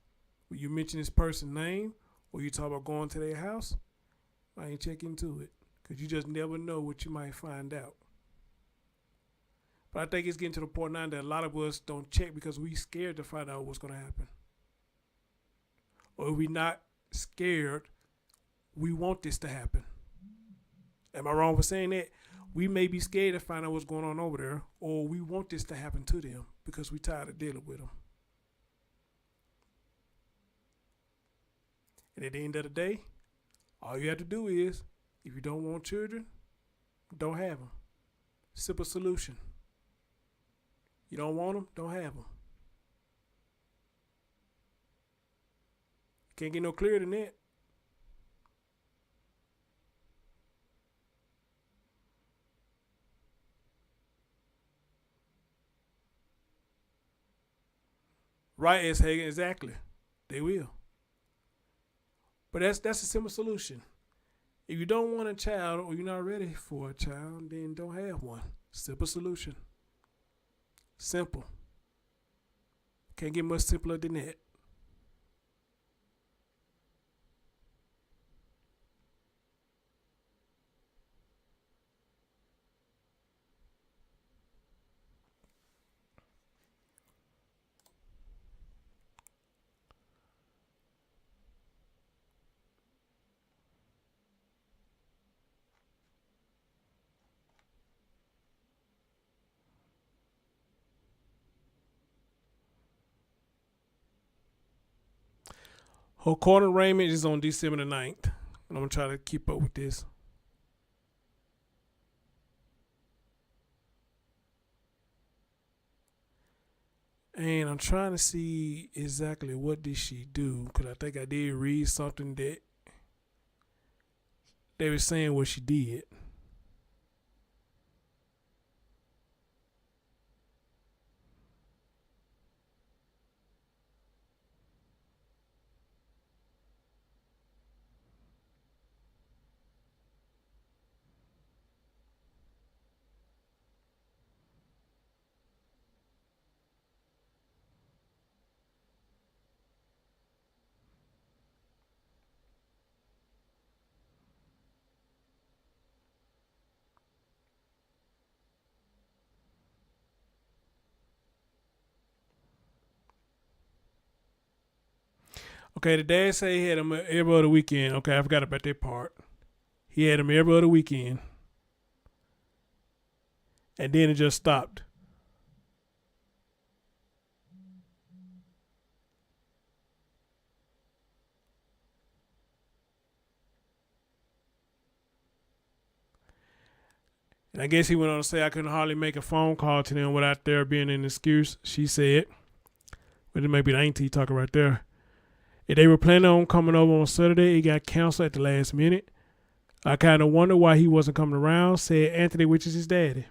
when you mention this person's name, or you talk about going to their house, I ain't check into it. Because you just never know what you might find out. But I think it's getting to the point now that a lot of us don't check because we scared to find out what's going to happen. Or if we're not scared, we want this to happen. Am I wrong for saying that? We may be scared to find out what's going on over there, or we want this to happen to them because we're tired of dealing with them. And at the end of the day, all you have to do is, if you don't want children, don't have them. Simple solution. You don't want them, don't have them. Can't get no clearer than that. Right, S. Hagen, exactly. They will. But that's a simple solution. If you don't want a child or you're not ready for a child, then don't have one. Simple solution. Simple. Can't get much simpler than that. Her court arraignment is on December the 9th. And I'm going to try to keep up with this. And I'm trying to see exactly what did she do. Because I think I did read something that they were saying what she did. Okay, the dad said he had him every other weekend. Okay, I forgot about that part. He had him every other weekend. And then it just stopped. And I guess he went on to say I couldn't hardly make a phone call to them without there being an excuse, she said. But it may be the auntie talking right there. If they were planning on coming over on Saturday, it got canceled at the last minute. I kind of wonder why he wasn't coming around, said Anthony, which is his daddy.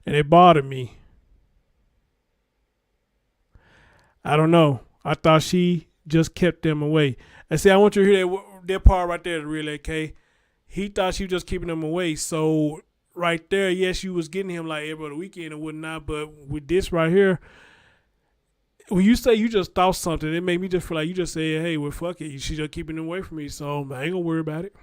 And it bothered me. I don't know. I thought she just kept them away. I said, I want you to hear that part right there, really, okay? He thought she was just keeping them away. So right there, yes, you was getting him like every other weekend and whatnot. But with this right here, when you say you just thought something, it made me just feel like you just said, hey, well, fuck it. She's just keeping them away from me. So I ain't going to worry about it.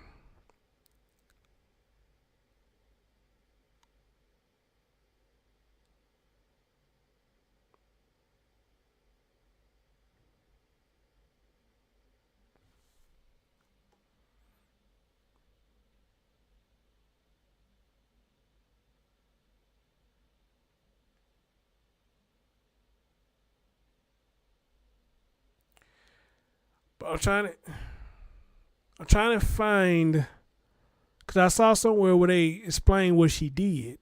But I'm trying to find, because I saw somewhere where they explained what she did.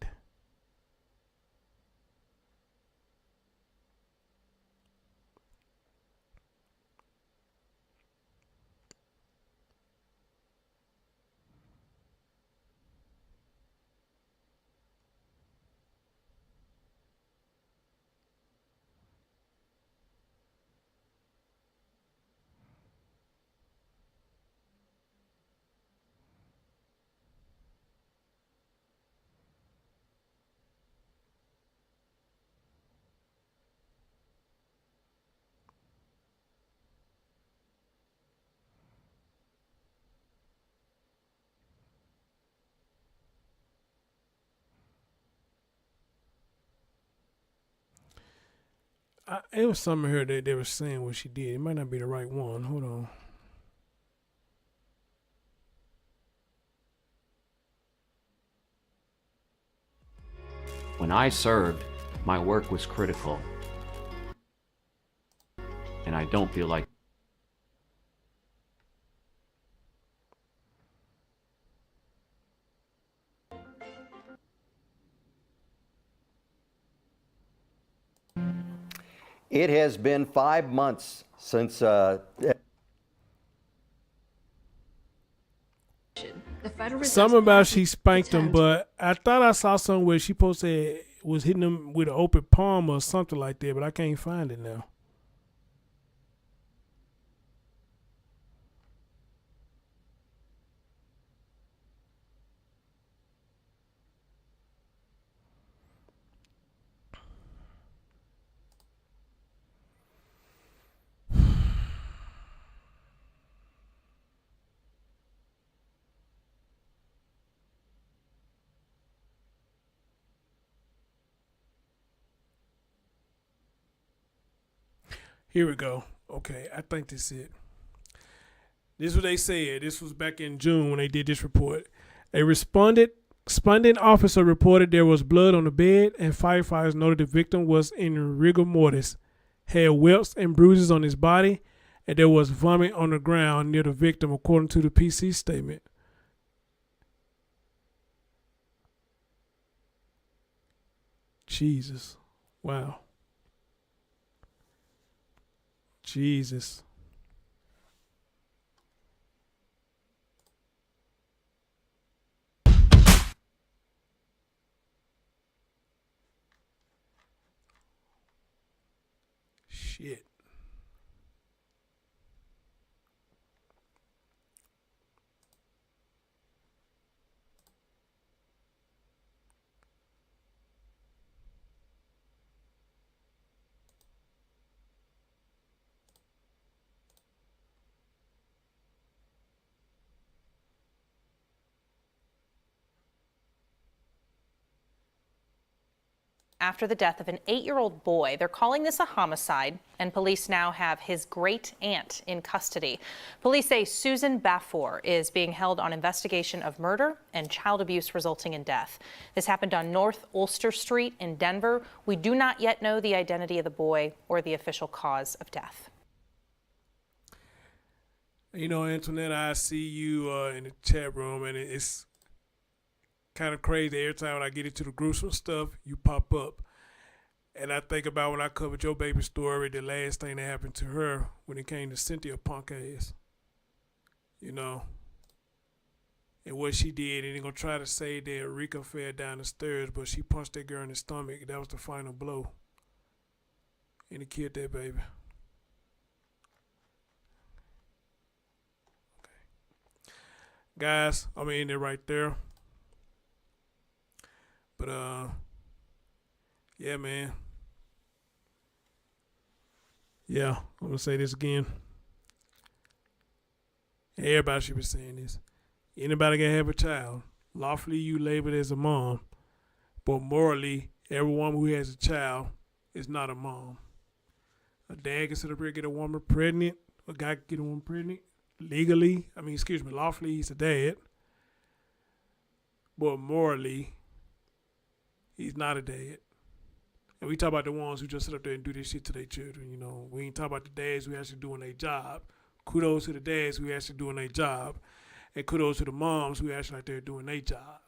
It was something here that they were saying what she did. It might not be the right one. Hold on. When I served, my work was critical. And I don't feel like It has been 5 months since something about she spanked him, but I thought I saw something where she posted was hitting him with an open palm or something like that, but I can't find it now. Here we go. Okay, I think this is it. This is what they said. This was back in June when they did this report. A responding officer reported there was blood on the bed, and firefighters noted the victim was in rigor mortis, had welts and bruises on his body, and there was vomit on the ground near the victim, according to the PC statement. Jesus. Wow. Jesus. Shit. After the death of an 8-year-old boy. They're calling this a homicide, and police now have his great aunt in custody. Police say Susan Baffour is being held on investigation of murder and child abuse resulting in death. This happened on North Ulster Street in Denver. We do not yet know the identity of the boy or the official cause of death. You know, Antoinette, I see you in the chat room, and it's kind of crazy. Every time when I get into the gruesome stuff, you pop up. And I think about when I covered your baby story, the last thing that happened to her when it came to Cynthia punk ass. You know. And what she did, and they're going to try to say that Rika fell down the stairs, but she punched that girl in the stomach. That was the final blow. And it killed that baby. Okay. Guys, I'm going to end it right there. But, yeah, man. Yeah, I'm going to say this again. Everybody should be saying this. Anybody can have a child. Lawfully, you labeled as a mom. But morally, everyone who has a child is not a mom. A dad can sit up here and get a woman pregnant. A guy can get a woman pregnant. Lawfully, he's a dad. But morally, he's not a dad. And we talk about the ones who just sit up there and do this shit to their children, you know. We ain't talk about the dads who actually doing their job. Kudos to the dads who actually doing their job. And kudos to the moms who actually out there doing their job.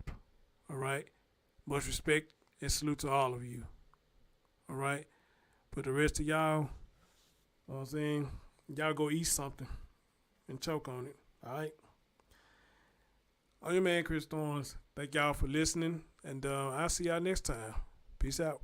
All right? Much respect and salute to all of you. All right? But the rest of y'all, you know what I'm saying? Y'all go eat something and choke on it. All right? I'm your man, Chris Thorns. Thank y'all for listening. And I'll see y'all next time. Peace out.